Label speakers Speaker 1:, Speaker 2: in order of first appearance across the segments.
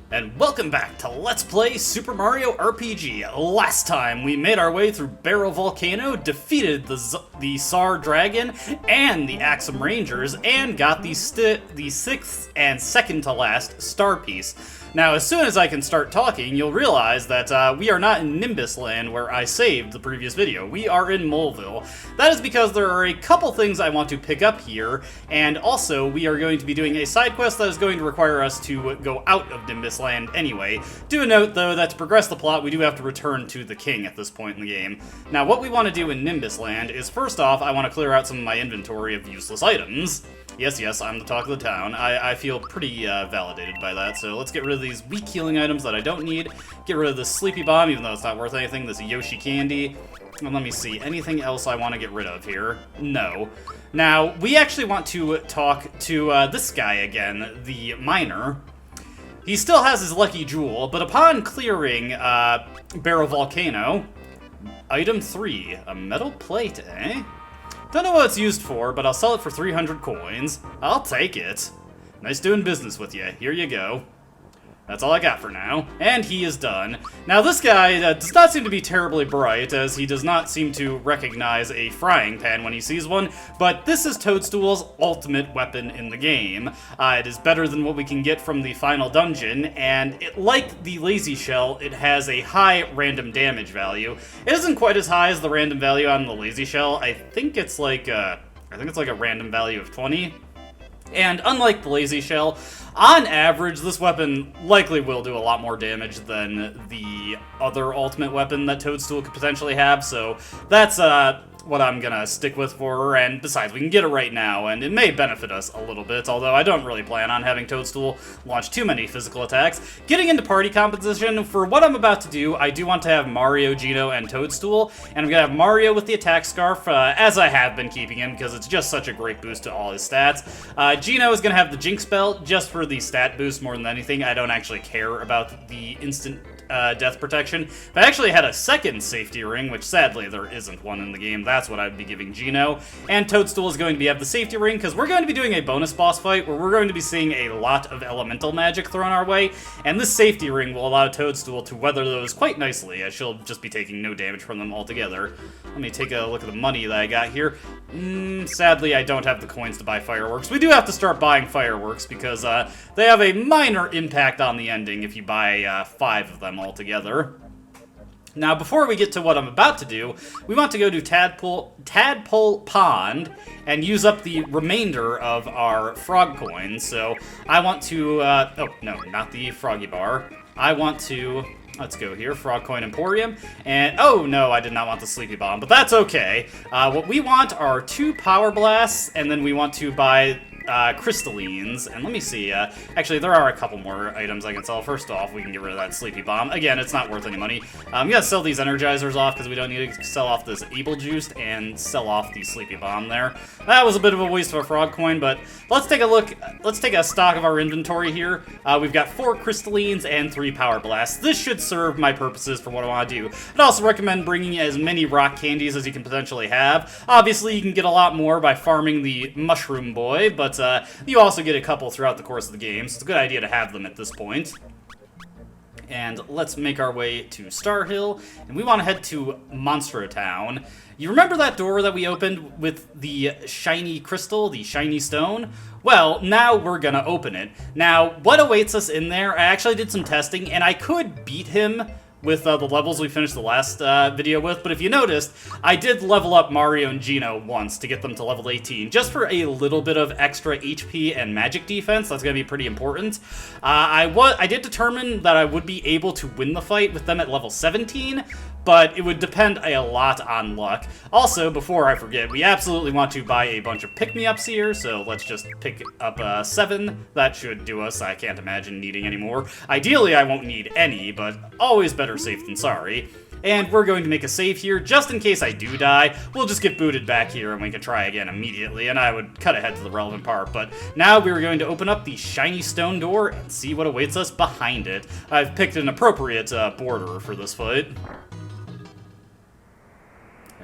Speaker 1: And welcome back to Let's Play Super Mario RPG. Last time we made our way through Barrel Volcano, defeated the Sar Dragon and the Axum Rangers, and got the 6th and second to last Star Piece. Now, as soon as I can start talking, you'll realize that we are not in Nimbus Land where I saved the previous video. We are in Moleville. That is because there are a couple things I want to pick up here, and also we are going to be doing a side quest that is going to require us to go out of Nimbus Land anyway. Do note, though, that to progress the plot, we do have to return to the king at this point in the game. Now, what we want to do in Nimbus Land is, first off, I want to clear out some of my inventory of useless items. Yes, I'm the talk of the town. I feel pretty validated by that, so let's get rid of these weak healing items that I don't need. Get rid of this Sleepy Bomb, even though it's not worth anything. This Yoshi Candy. And let me see, anything else I want to get rid of here? No. Now, we actually want to talk to this guy again, the miner. He still has his lucky jewel, but upon clearing Barrel Volcano, item 3, a metal plate, eh? Don't know what it's used for, but I'll sell it for 300 coins. I'll take it. Nice doing business with you. Here you go. That's all I got for now. And he is done. Now, this guy does not seem to be terribly bright, as he does not seem to recognize a frying pan when he sees one, but this is Toadstool's ultimate weapon in the game. It is better than what we can get from the final dungeon, and like the Lazy Shell, it has a high random damage value. It isn't quite as high as the random value on the Lazy Shell. I think it's like a random value of 20. And unlike the Lazy Shell, on average, this weapon likely will do a lot more damage than the other ultimate weapon that Toadstool could potentially have, so that's what I'm gonna stick with for her, and besides, we can get it right now, and it may benefit us a little bit, although I don't really plan on having Toadstool launch too many physical attacks. Getting into party composition, for what I'm about to do, I do want to have Mario, Geno, and Toadstool, and I'm gonna have Mario with the attack scarf, as I have been keeping him, because it's just such a great boost to all his stats. Geno is gonna have the Jinx Belt, just for the stat boost more than anything. I don't actually care about the instant death protection. If I actually had a second safety ring, which sadly there isn't one in the game, that's what I'd be giving Geno. And Toadstool is going to have the safety ring, because we're going to be doing a bonus boss fight where we're going to be seeing a lot of elemental magic thrown our way, and this safety ring will allow Toadstool to weather those quite nicely, as she'll just be taking no damage from them altogether. Let me take a look at the money that I got here. Sadly, I don't have the coins to buy fireworks. We do have to start buying fireworks, because they have a minor impact on the ending if you buy 5 of them altogether. Now, before we get to what I'm about to do, we want to go to Tadpole Pond and use up the remainder of our frog coins. So I want to, oh, no, not the Froggy Bar. I want to, let's go here, Frog Coin Emporium, and, oh, no, I did not want the Sleepy Bomb, but that's okay. What we want are 2 Power Blasts, and then we want to buy crystallines, and let me see, actually there are a couple more items I can sell. First off, we can get rid of that Sleepy Bomb. Again, it's not worth any money. I'm gonna sell these Energizers off because we don't need to sell off this Able Juiced and sell off the Sleepy Bomb there. That was a bit of a waste of a frog coin, but let's take a look, let's take a stock of our inventory here. We've got 4 crystallines and 3 Power Blasts. This should serve my purposes for what I want to do. I'd also recommend bringing as many rock candies as you can potentially have. Obviously, you can get a lot more by farming the Mushroom Boy, but you also get a couple throughout the course of the game, so it's a good idea to have them at this point. And let's make our way to Star Hill, and we want to head to Monstro Town. You remember that door that we opened with the shiny crystal, the shiny stone? Well, now we're gonna open it. Now, what awaits us in there? I actually did some testing, and I could beat him with the levels we finished the last video with, but if you noticed, I did level up Mario and Geno once to get them to level 18, just for a little bit of extra HP and magic defense. That's going to be pretty important. I did determine that I would be able to win the fight with them at level 17, but it would depend a lot on luck. Also, before I forget, we absolutely want to buy a bunch of pick-me-ups here, so let's just pick up 7. That should do us. I can't imagine needing any more. Ideally, I won't need any, but always better safe than sorry. And we're going to make a save here, just in case I do die. We'll just get booted back here, and we can try again immediately, and I would cut ahead to the relevant part. But now we're going to open up the shiny stone door and see what awaits us behind it. I've picked an appropriate border for this fight.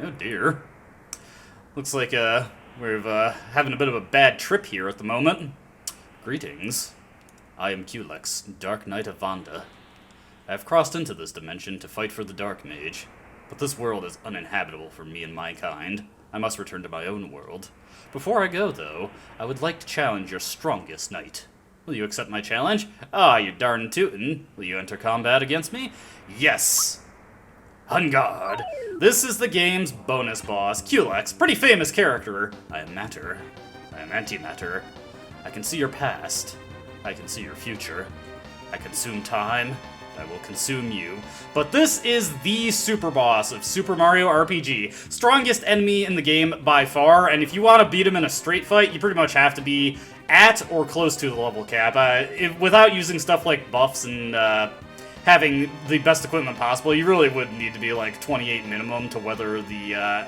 Speaker 1: Oh dear. Looks like we're having a bit of a bad trip here at the moment. Greetings. I am Culex, Dark Knight of Vanda. I have crossed into this dimension to fight for the Dark Mage, but this world is uninhabitable for me and my kind. I must return to my own world. Before I go, though, I would like to challenge your strongest knight. Will you accept my challenge? Ah, you darn tootin'. Will you enter combat against me? Yes! On guard. This is the game's bonus boss, Culex, pretty famous character. I am matter. I am antimatter. I can see your past. I can see your future. I consume time. I will consume you. But this is the super boss of Super Mario RPG. Strongest enemy in the game by far, and if you want to beat him in a straight fight, you pretty much have to be at or close to the level cap. Without using stuff like buffs and having the best equipment possible, you really would need to be like 28 minimum to weather the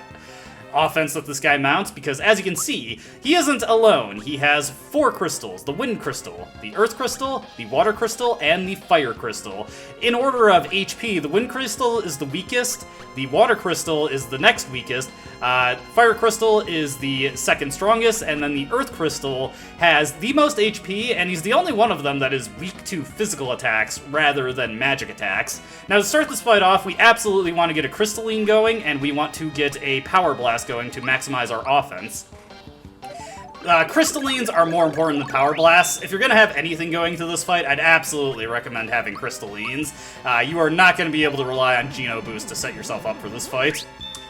Speaker 1: offense that this guy mounts, because as you can see, he isn't alone. He has 4 crystals: the Wind Crystal, the Earth Crystal, the Water Crystal, and the Fire Crystal. In order of HP, the Wind Crystal is the weakest, the Water Crystal is the next weakest, Fire Crystal is the second strongest, and then the Earth Crystal has the most HP, and he's the only one of them that is weak to physical attacks rather than magic attacks. Now to start this fight off, we absolutely want to get a Crystalline going, and we want to get a Power Blast going to maximize our offense. Crystallines are more important than Power Blasts. If you're going to have anything going to this fight, I'd absolutely recommend having Crystallines. You are not going to be able to rely on Geno Boost to set yourself up for this fight.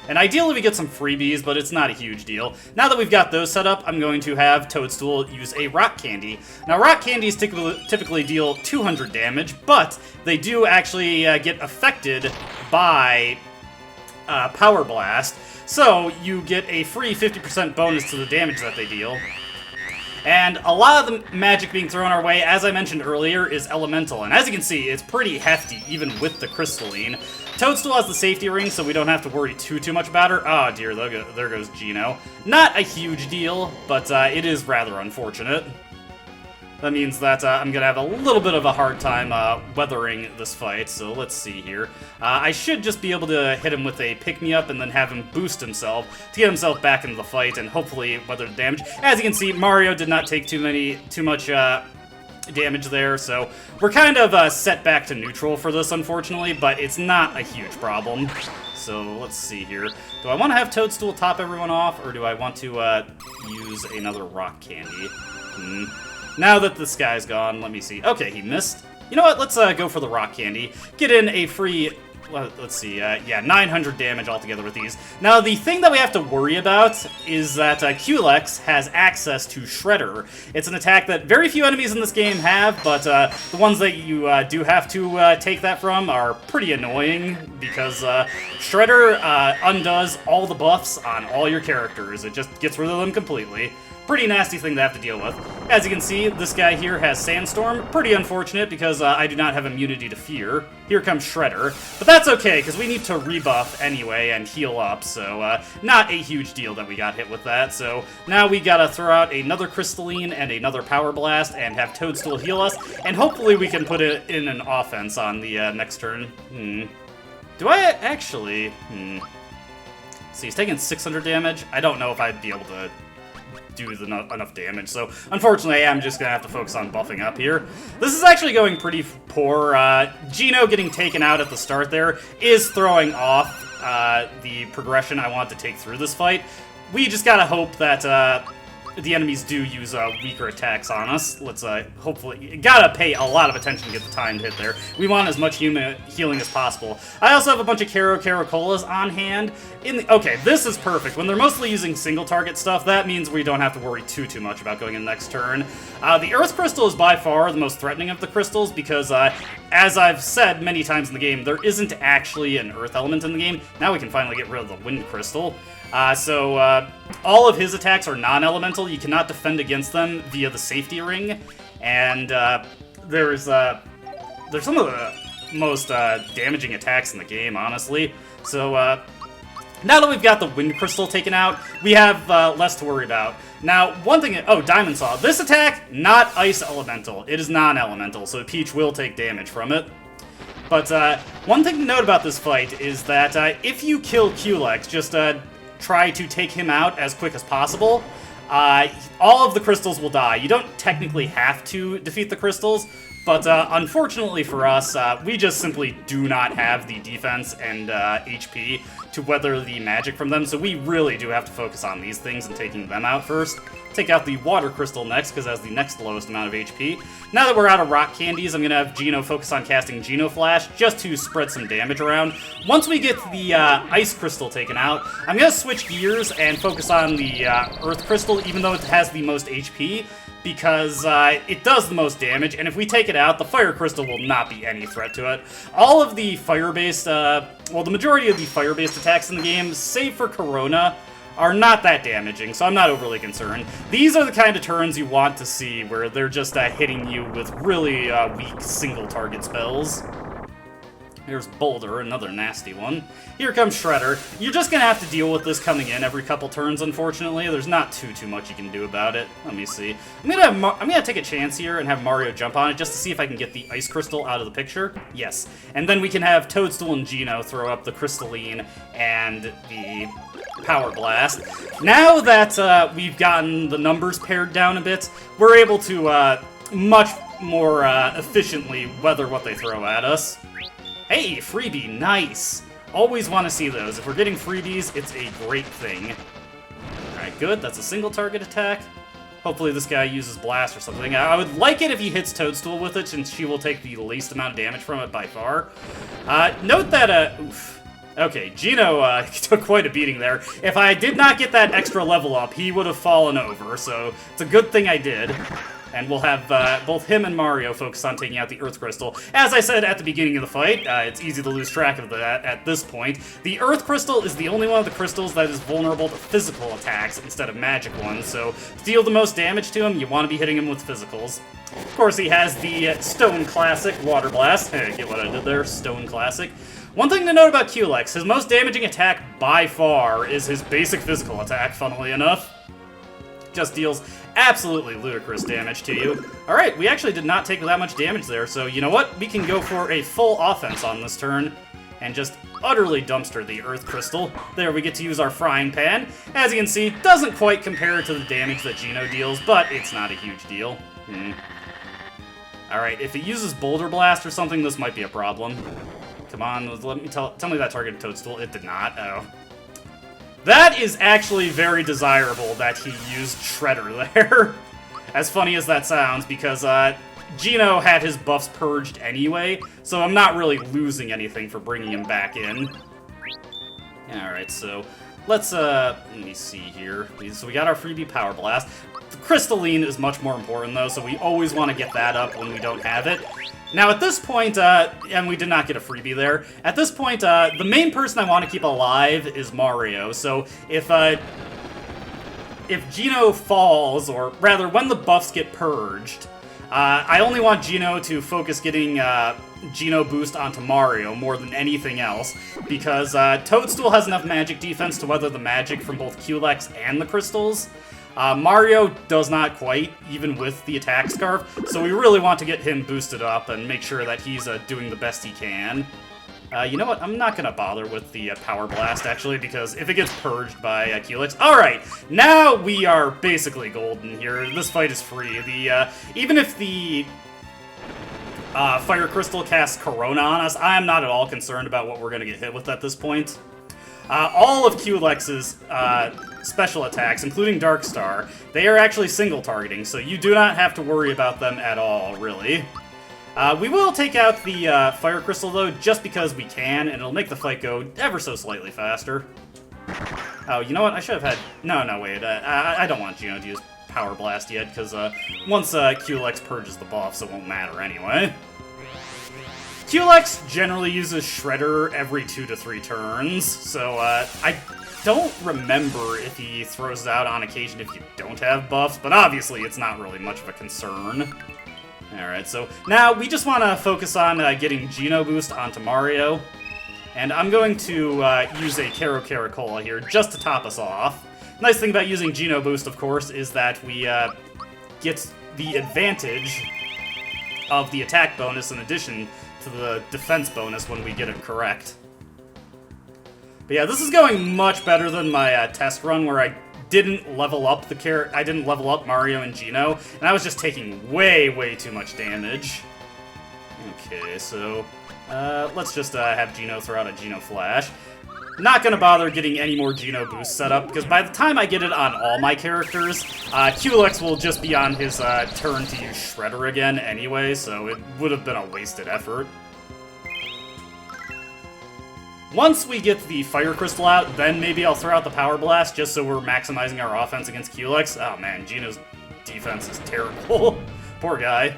Speaker 1: And ideally we get some freebies, but it's not a huge deal. Now that we've got those set up, I'm going to have Toadstool use a Rock Candy. Now Rock Candies typically deal 200 damage, but they do actually get affected by Power Blast. So you get a free 50% bonus to the damage that they deal. And a lot of the magic being thrown our way, as I mentioned earlier, is elemental. And as you can see, it's pretty hefty, even with the Crystalline. Toadstool has the safety ring, so we don't have to worry too much about her. Oh dear, there goes Geno. Not a huge deal, but it is rather unfortunate. That means that I'm going to have a little bit of a hard time weathering this fight, so let's see here. I should just be able to hit him with a pick-me-up and then have him boost himself to get himself back into the fight and hopefully weather the damage. As you can see, Mario did not take too much damage there, so we're kind of set back to neutral for this, unfortunately, but it's not a huge problem. So let's see here. Do I want to have Toadstool top everyone off, or do I want to use another Rock Candy? Now that this guy's gone, let me see. Okay, he missed. You know what? Let's go for the Rock Candy. Get in a free... let's see. Yeah, 900 damage altogether with these. Now, the thing that we have to worry about is that Culex has access to Shredder. It's an attack that very few enemies in this game have, but the ones that you do have to take that from are pretty annoying, because Shredder undoes all the buffs on all your characters. It just gets rid of them completely. Pretty nasty thing to have to deal with. As you can see, this guy here has Sandstorm. Pretty unfortunate because I do not have immunity to fear. Here comes Shredder. But that's okay, because we need to rebuff anyway and heal up, so not a huge deal that we got hit with that. So now we gotta throw out another Crystalline and another Power Blast and have Toadstool heal us, and hopefully we can put it in an offense on the next turn. Do I actually... So he's taking 600 damage. I don't know if I'd be able to do enough damage, so unfortunately I'm just gonna have to focus on buffing up here. This is actually going pretty poor. Geno getting taken out at the start there is throwing off the progression I want to take through this fight. We just gotta hope that the enemies do use weaker attacks on us. Let's hopefully... Gotta pay a lot of attention to get the timed hit there. We want as much healing as possible. I also have a bunch of Caracolas on hand. Okay, this is perfect. When they're mostly using single target stuff, that means we don't have to worry too much about going in the next turn. The Earth Crystal is by far the most threatening of the crystals because, as I've said many times in the game, there isn't actually an Earth element in the game. Now we can finally get rid of the Wind Crystal. All of his attacks are non-elemental. You cannot defend against them via the safety ring, and there's some of the most damaging attacks in the game, honestly. So now that we've got the Wind Crystal taken out, we have less to worry about. Now, one thing... Oh, Diamond Saw. This attack, not Ice Elemental. It is non-elemental, so Peach will take damage from it. But one thing to note about this fight is that if you kill Culex, just try to take him out as quick as possible. all of the crystals will die. You don't technically have to defeat the crystals, but unfortunately for us, we just simply do not have the defense and HP to weather the magic from them, so we really do have to focus on these things and taking them out first. Take out the water crystal next, because it has the next lowest amount of HP. Now that we're out of rock candies, I'm going to have Geno focus on casting Geno Flash, just to spread some damage around. Once we get the ice crystal taken out, I'm going to switch gears and focus on the earth crystal, even though it has the most HP, because it does the most damage, and if we take it out, the fire crystal will not be any threat to it. All of the fire-based, well, the majority of the fire-based attacks in the game, save for Corona, are not that damaging, so I'm not overly concerned. These are the kind of turns you want to see, where they're just hitting you with really weak single-target spells. Here's Boulder, another nasty one. Here comes Shredder. You're just gonna have to deal with this coming in every couple turns, unfortunately. There's not too much you can do about it. Let me see. I'm gonna take a chance here and have Mario jump on it just to see if I can get the Ice Crystal out of the picture. Yes. And then we can have Toadstool and Geno throw up the Crystalline and the Power Blast. Now that we've gotten the numbers pared down a bit, we're able to much more efficiently weather what they throw at us. Hey, freebie, nice! Always want to see those. If we're getting freebies, it's a great thing. Alright, good. That's a single target attack. Hopefully this guy uses Blast or something. I would like it if he hits Toadstool with it, since she will take the least amount of damage from it by far. Note that, oof. Okay, Geno took quite a beating there. If I did not get that extra level up, he would have fallen over, so it's a good thing I did. And we'll have both him and Mario focus on taking out the Earth Crystal. As I said at the beginning of the fight, it's easy to lose track of that at this point. The Earth Crystal is the only one of the crystals that is vulnerable to physical attacks instead of magic ones, so to deal the most damage to him, you want to be hitting him with physicals. Of course, he has the Stone Classic Water Blast. Get what I did there? Stone Classic. One thing to note about Culex, his most damaging attack by far is his basic physical attack, funnily enough. Just deals absolutely ludicrous damage to you. Alright, we actually did not take that much damage there, so you know what? We can go for a full offense on this turn and just utterly dumpster the Earth Crystal. There, we get to use our Frying Pan. As you can see, doesn't quite compare to the damage that Geno deals, but it's not a huge deal. Alright, if it uses Boulder Blast or something, this might be a problem. Come on, let me tell me that targeted Toadstool. It did not. Oh. That is actually very desirable that he used Shredder there. As funny as that sounds, because Geno had his buffs purged anyway, so I'm not really losing anything for bringing him back in. Alright, so let's, let me see here. So we got our freebie Power Blast. The Crystalline is much more important, though, so we always want to get that up when we don't have it. Now, at this point, and we did not get a freebie there, at this point, the main person I want to keep alive is Mario, so if Geno falls, or rather, when the buffs get purged, I only want Geno to focus getting Geno boost onto Mario more than anything else, because Toadstool has enough magic defense to weather the magic from both Culex and the crystals. Mario does not quite, even with the attack scarf, so we really want to get him boosted up and make sure that he's doing the best he can. You know what? I'm not gonna bother with the Power Blast, actually, because if it gets purged by Culex... Alright, now we are basically golden here. This fight is free. Even if the Fire Crystal casts Corona on us, I am not at all concerned about what we're gonna get hit with at this point. All of Culex's special attacks, including Dark Star, they are actually single targeting, so you do not have to worry about them at all, really. We will take out the Fire Crystal, though, just because we can, and it'll make the fight go ever so slightly faster. Oh, you know what? I should have had... No, wait. I don't want Geno to use Power Blast yet, because once Culex purges the buffs, it won't matter anyway. Culex generally uses Shredder every 2 to 3 turns, so I don't remember if he throws it out on occasion if you don't have buffs, but obviously it's not really much of a concern. Alright, so now we just want to focus on getting Geno boost onto Mario, and I'm going to use a Kero Caracola here just to top us off. Nice thing about using Geno boost, of course, is that we get the advantage of the attack bonus in addition to the defense bonus when we get it correct. But yeah, this is going much better than my test run where I didn't level up I didn't level up Mario and Geno, and I was just taking way too much damage. Okay, so let's just have Geno throw out a Geno Flash. Not gonna bother getting any more Geno boost set up, because by the time I get it on all my characters, Culex will just be on his turn to use Shredder again anyway, so it would have been a wasted effort. Once we get the Fire Crystal out, then maybe I'll throw out the Power Blast, just so we're maximizing our offense against Culex. Oh man, Geno's defense is terrible. Poor guy.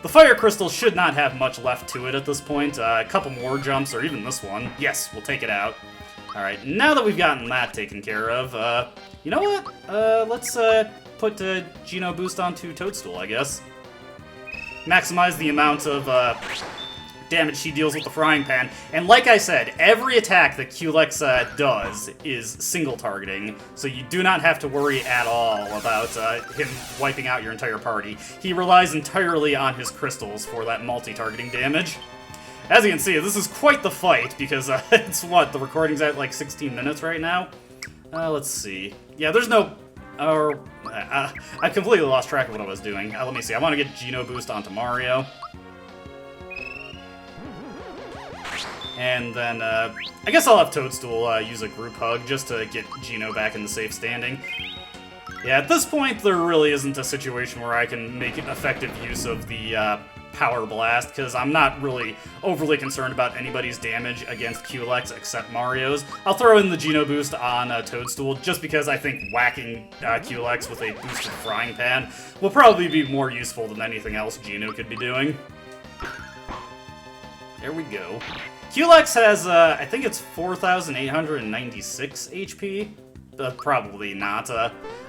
Speaker 1: The Fire Crystal should not have much left to it at this point. A couple more jumps, or even this one. Yes, we'll take it out. Alright, now that we've gotten that taken care of, you know what? Let's put Geno boost onto Toadstool, I guess. Maximize the amount of damage she deals with the Frying Pan. And like I said, every attack that Culex does is single targeting, so you do not have to worry at all about him wiping out your entire party. He relies entirely on his crystals for that multi-targeting damage. As you can see, this is quite the fight, because it's what, the recording's at like 16 minutes right now? Let's see. Yeah, there's no... I completely lost track of what I was doing. Let me see, I want to get Geno boost onto Mario. And then, I guess I'll have Toadstool use a group hug just to get Geno back in the safe standing. Yeah, at this point, there really isn't a situation where I can make effective use of the Power Blast, because I'm not really overly concerned about anybody's damage against Culex except Mario's. I'll throw in the Geno boost on Toadstool, just because I think whacking Culex with a boosted Frying Pan will probably be more useful than anything else Geno could be doing. There we go. Culex has, I think it's 4,896 HP. Probably not.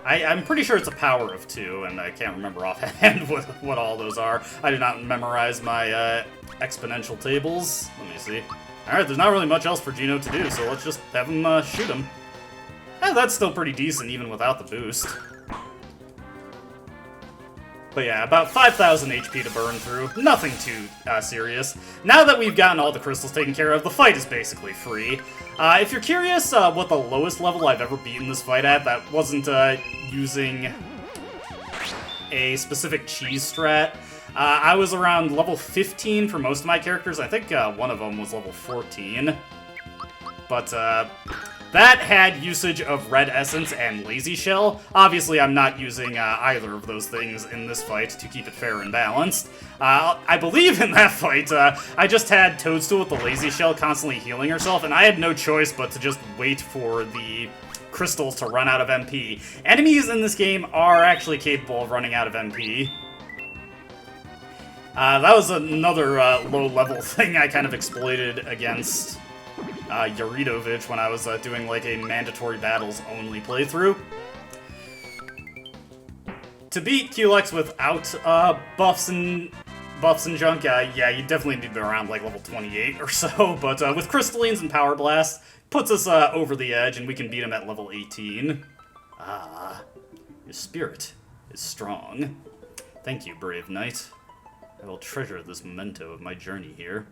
Speaker 1: I'm pretty sure it's a power of 2, and I can't remember offhand what all those are. I did not memorize my exponential tables. Let me see. Alright, there's not really much else for Geno to do, so let's just have him shoot him. And that's still pretty decent, even without the boost. But yeah, about 5,000 HP to burn through. Nothing too serious. Now that we've gotten all the crystals taken care of, the fight is basically free. If you're curious what the lowest level I've ever beaten this fight at, that wasn't using a specific cheese strat. I was around level 15 for most of my characters. I think one of them was level 14. But that had usage of Red Essence and Lazy Shell. Obviously, I'm not using either of those things in this fight to keep it fair and balanced. I believe in that fight, I just had Toadstool with the Lazy Shell constantly healing herself, and I had no choice but to just wait for the crystals to run out of MP. Enemies in this game are actually capable of running out of MP. That was another low-level thing I kind of exploited against Yaridovich when I was doing like a mandatory battles only playthrough. To beat Culex without buffs and junk, yeah, you definitely need to be around like level 28 or so, but with Crystallines and Power Blast, puts us over the edge and we can beat him at level 18. Ah, your spirit is strong. Thank you, brave knight. I will treasure this memento of my journey here.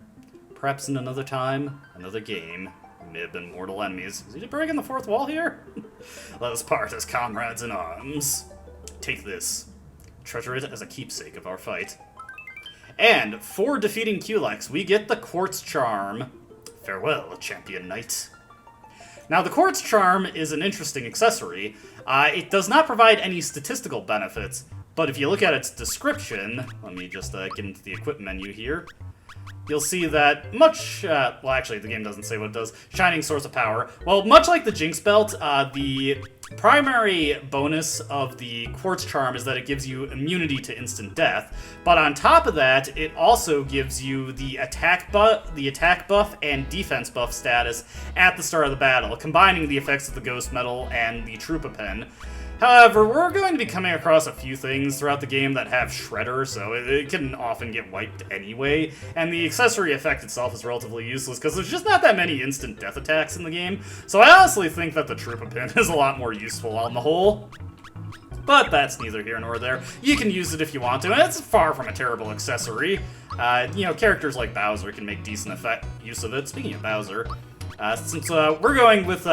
Speaker 1: Perhaps in another time, another game, we may have been mortal enemies. Is he breaking the fourth wall here? Let us part as comrades in arms. Take this. Treasure it as a keepsake of our fight. And for defeating Culex, we get the Quartz Charm. Farewell, champion knight. Now, the Quartz Charm is an interesting accessory. It does not provide any statistical benefits, but if you look at its description, let me just get into the equip menu here. You'll see that well, actually, the game doesn't say what it does. Shining source of power. Well, much like the Jinx Belt, the primary bonus of the Quartz Charm is that it gives you immunity to instant death. But on top of that, it also gives you the attack buff and defense buff status at the start of the battle, combining the effects of the Ghost Medal and the Troopa Pen. However, we're going to be coming across a few things throughout the game that have Shredder, so it can often get wiped anyway, and the accessory effect itself is relatively useless because there's just not that many instant death attacks in the game, so I honestly think that the Troopa Pin is a lot more useful on the whole. But that's neither here nor there. You can use it if you want to, and it's far from a terrible accessory. You know, characters like Bowser can make decent use of it. Speaking of Bowser, since we're going with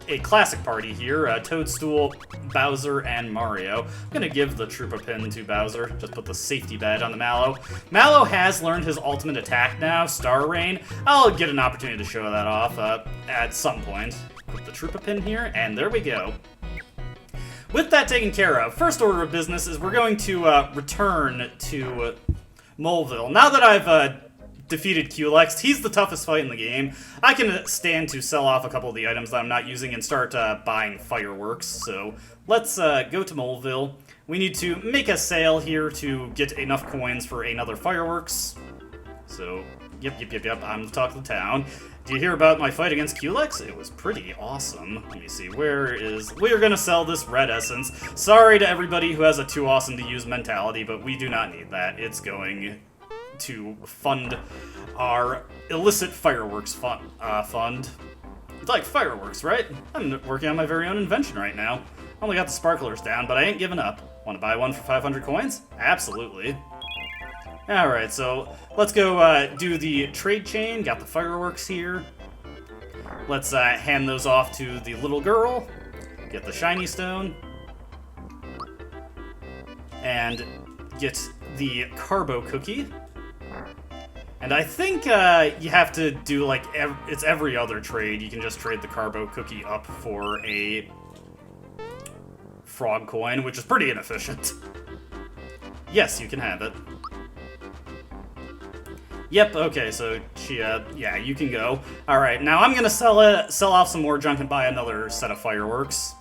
Speaker 1: a classic party here, Toadstool, Bowser, and Mario. I'm gonna give the Troopa pin to Bowser, just put the safety badge on the Mallow. Mallow has learned his ultimate attack now, Star Rain. I'll get an opportunity to show that off at some point. Put the Troopa pin here, and there we go. With that taken care of, first order of business is we're going to return to Moleville. Now that I've defeated Culex, he's the toughest fight in the game. I can stand to sell off a couple of the items that I'm not using and start buying fireworks. So let's go to Moleville. We need to make a sale here to get enough coins for another fireworks. So, yep, I'm the talk of the town. Do you hear about my fight against Culex? It was pretty awesome. Let me see, we're gonna sell this red essence. Sorry to everybody who has a too awesome to use mentality, but we do not need that. It's going to fund our illicit fireworks fund. It's like fireworks, right? I'm working on my very own invention right now. Only got the sparklers down, but I ain't giving up. Want to buy one for 500 coins? Absolutely. Alright, so let's go do the trade chain. Got the fireworks here. Let's hand those off to the little girl. Get the shiny stone. And get the Carbo cookie. And I think you have to do, like, it's every other trade. You can just trade the Carbo cookie up for a frog coin, which is pretty inefficient. Yes, you can have it. Yep, okay, so Chia, yeah, you can go. Alright, now I'm gonna sell off some more junk and buy another set of fireworks.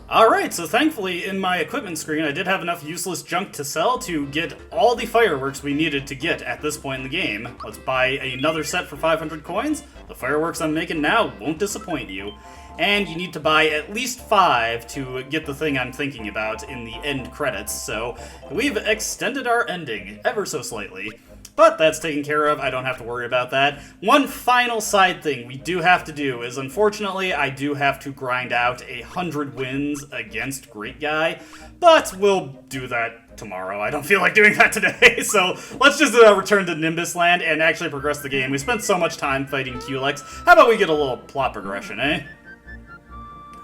Speaker 1: Alright, so thankfully in my equipment screen I did have enough useless junk to sell to get all the fireworks we needed to get at this point in the game. Let's buy another set for 500 coins. The fireworks I'm making now won't disappoint you. And you need to buy at least 5 to get the thing I'm thinking about in the end credits, so we've extended our ending ever so slightly. But that's taken care of, I don't have to worry about that. One final side thing we do have to do is, unfortunately, I do have to grind out 100 wins against Great Guy, but we'll do that tomorrow. I don't feel like doing that today, so let's just return to Nimbus Land and actually progress the game. We spent so much time fighting Culex, how about we get a little plot progression, eh?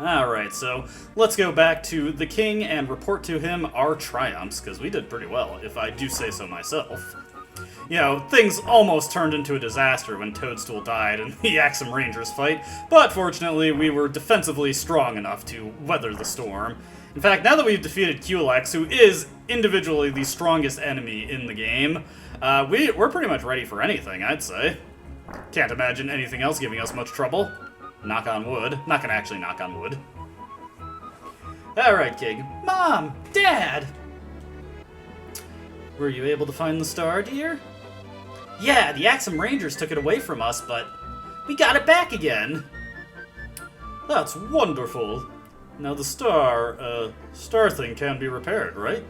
Speaker 1: Alright, so let's go back to the king and report to him our triumphs, because we did pretty well, if I do say so myself. You know, things almost turned into a disaster when Toadstool died in the Axum Rangers fight, but fortunately we were defensively strong enough to weather the storm. In fact, now that we've defeated Culex, who is individually the strongest enemy in the game, we're pretty much ready for anything, I'd say. Can't imagine anything else giving us much trouble. Knock on wood. Not gonna actually knock on wood. Alright, Kig. Mom! Dad! Were you able to find the star, dear? Yeah, the Axum Rangers took it away from us, but we got it back again. That's wonderful. Now the star thing can be repaired, right?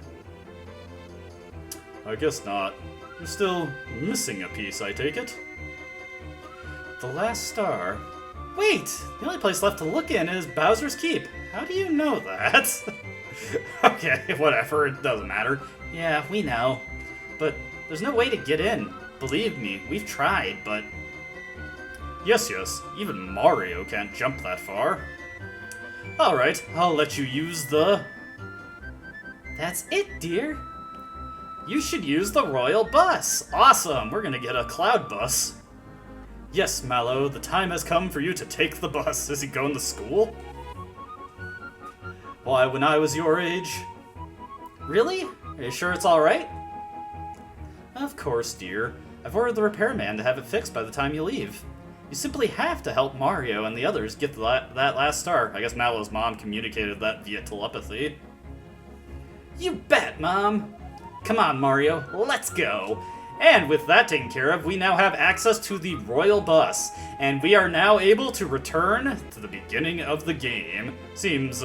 Speaker 1: I guess not. You're still missing a piece, I take it? The last star? Wait! The only place left to look in is Bowser's Keep. How do you know that? Okay, whatever, it doesn't matter. Yeah, we know. But there's no way to get in. Believe me, we've tried, but... Yes, even Mario can't jump that far. Alright, I'll let you use the... That's it, dear. You should use the Royal Bus. Awesome, we're gonna get a Cloud Bus. Yes, Mallow, the time has come for you to take the bus. Is he going to school? Why, when I was your age... Really? Are you sure it's alright? Of course, dear. I've ordered the repairman to have it fixed by the time you leave. You simply have to help Mario and the others get that last star. I guess Mallow's mom communicated that via telepathy. You bet, Mom! Come on, Mario, let's go! And with that taken care of, we now have access to the Royal Bus, and we are now able to return to the beginning of the game. Sounds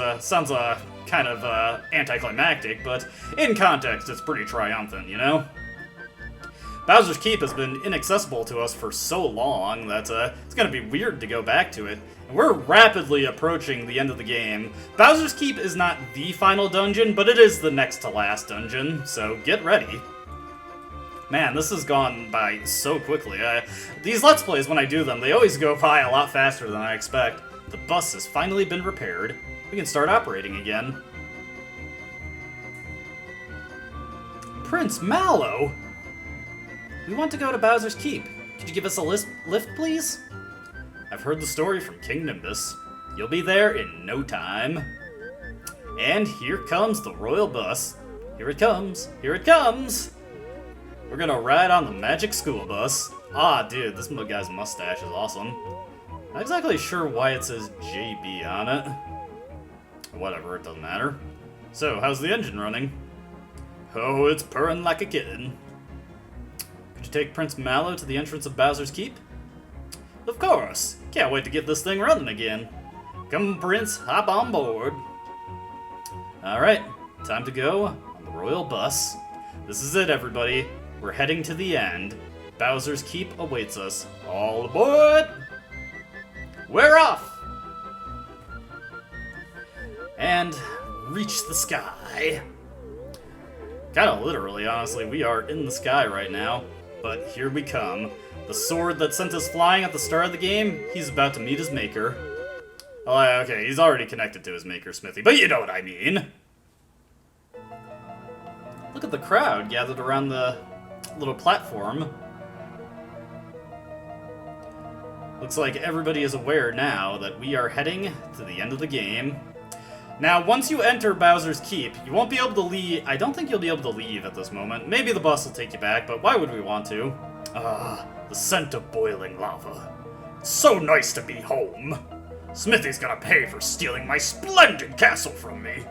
Speaker 1: kind of anticlimactic, but in context, it's pretty triumphant, you know? Bowser's Keep has been inaccessible to us for so long that it's gonna be weird to go back to it. And we're rapidly approaching the end of the game. Bowser's Keep is not the final dungeon, but it is the next to last dungeon, so get ready. Man, this has gone by so quickly. These Let's Plays, when I do them, they always go by a lot faster than I expect. The bus has finally been repaired. We can start operating again. Prince Mallow! We want to go to Bowser's Keep. Could you give us a lift, please? I've heard the story from King Nimbus. You'll be there in no time. And here comes the royal bus. Here it comes. Here it comes! We're gonna ride on the magic school bus. Ah, dude, this guy's mustache is awesome. Not exactly sure why it says JB on it. Whatever, it doesn't matter. So, how's the engine running? Oh, it's purring like a kitten. Could you take Prince Mallow to the entrance of Bowser's Keep? Of course! Can't wait to get this thing running again. Come, Prince, hop on board. Alright, time to go on the royal bus. This is it, everybody. We're heading to the end. Bowser's Keep awaits us. All aboard! We're off! And reach the sky. Kinda literally, honestly, we are in the sky right now. But here we come. The sword that sent us flying at the start of the game, he's about to meet his maker. Oh, okay, he's already connected to his maker, Smithy, but you know what I mean. Look at the crowd gathered around the little platform. Looks like everybody is aware now that we are heading to the end of the game. Now, once you enter Bowser's Keep, you won't be able to leave. I don't think you'll be able to leave at this moment. Maybe the bus will take you back, but why would we want to? The scent of boiling lava. It's so nice to be home. Smithy's gonna pay for stealing my splendid castle from me.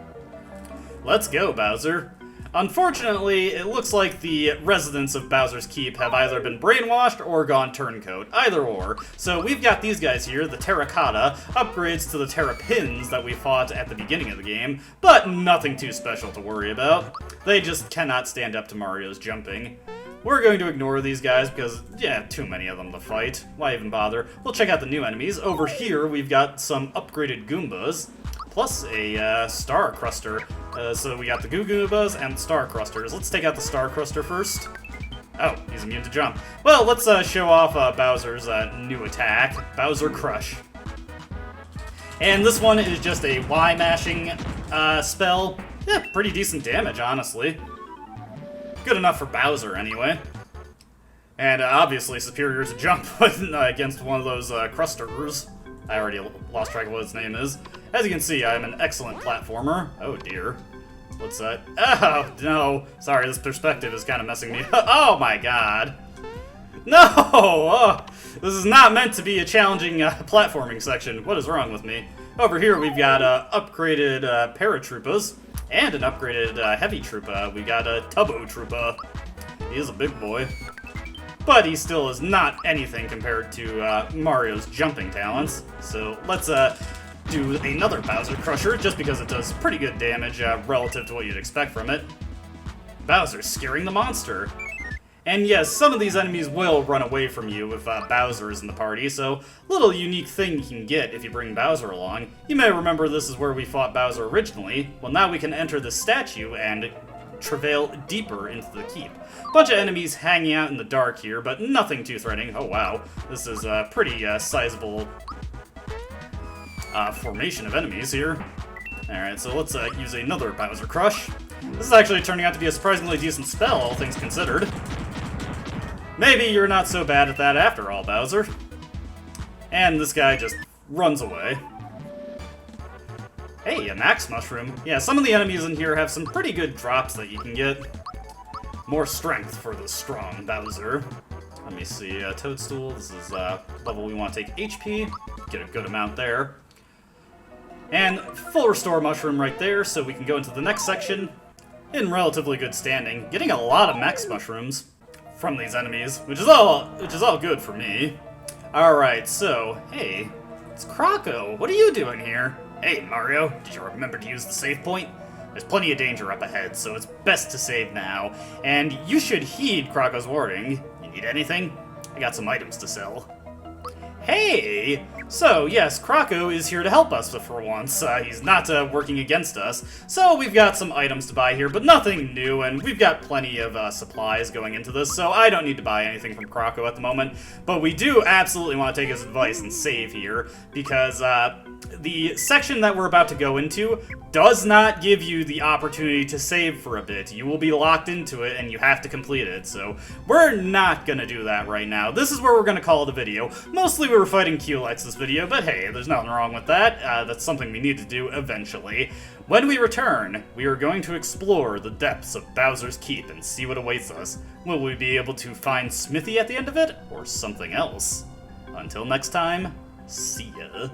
Speaker 1: Let's go, Bowser. Unfortunately, it looks like the residents of Bowser's Keep have either been brainwashed or gone turncoat. Either or. So we've got these guys here, the Terracotta, upgrades to the Terrapins that we fought at the beginning of the game, but nothing too special to worry about. They just cannot stand up to Mario's jumping. We're going to ignore these guys because, yeah, too many of them to fight. Why even bother? We'll check out the new enemies. Over here, we've got some upgraded Goombas, plus a Star Cruster. So we got the Goo Goombas and the Star Crusters. Let's take out the Star Cruster first. Oh, he's immune to jump. Well, let's show off Bowser's new attack, Bowser Crush. And this one is just a Y-mashing spell. Yeah, pretty decent damage, honestly. Good enough for Bowser, anyway. And obviously superior to jump against one of those Crusters. I already lost track of what its name is. As you can see, I'm an excellent platformer. Oh dear. What's that? Oh, no. Sorry, this perspective is kind of messing me up. Oh my god. No! Oh, this is not meant to be a challenging platforming section. What is wrong with me? Over here, we've got upgraded Paratroopas and an upgraded Heavy Troopa. We got a Tubbo Troopa. He is a big boy. But he still is not anything compared to Mario's jumping talents. So let's do another Bowser Crusher, just because it does pretty good damage relative to what you'd expect from it. Bowser's scaring the monster. And yes, some of these enemies will run away from you if Bowser is in the party, so little unique thing you can get if you bring Bowser along. You may remember this is where we fought Bowser originally. Well, now we can enter the statue and travail deeper into the keep. Bunch of enemies hanging out in the dark here, but nothing too threatening. Oh wow, this is a pretty sizable formation of enemies here. Alright, so let's use another Bowser Crush. This is actually turning out to be a surprisingly decent spell, all things considered. Maybe you're not so bad at that after all, Bowser. And this guy just runs away. Hey, a Max Mushroom. Yeah, some of the enemies in here have some pretty good drops that you can get. More strength for the strong Bowser. Let me see, Toadstool, this is level we want to take HP. Get a good amount there. And full restore mushroom right there, so we can go into the next section in relatively good standing. Getting a lot of Max Mushrooms from these enemies, which is all good for me. Alright, so, hey, it's Croco. What are you doing here? Hey, Mario, did you remember to use the save point? There's plenty of danger up ahead, so it's best to save now. And you should heed Croco's warning. You need anything? I got some items to sell. Hey! So, yes, Krako is here to help us for once. He's not working against us. So, we've got some items to buy here, but nothing new, and we've got plenty of supplies going into this, so I don't need to buy anything from Krako at the moment. But we do absolutely want to take his advice and save here, because the section that we're about to go into does not give you the opportunity to save for a bit. You will be locked into it, and you have to complete it, so we're not gonna do that right now. This is where we're gonna call it a video. Mostly we were fighting Culex this video, but hey, there's nothing wrong with that. That's something we need to do eventually. When we return, we are going to explore the depths of Bowser's Keep and see what awaits us. Will we be able to find Smithy at the end of it, or something else? Until next time, see ya.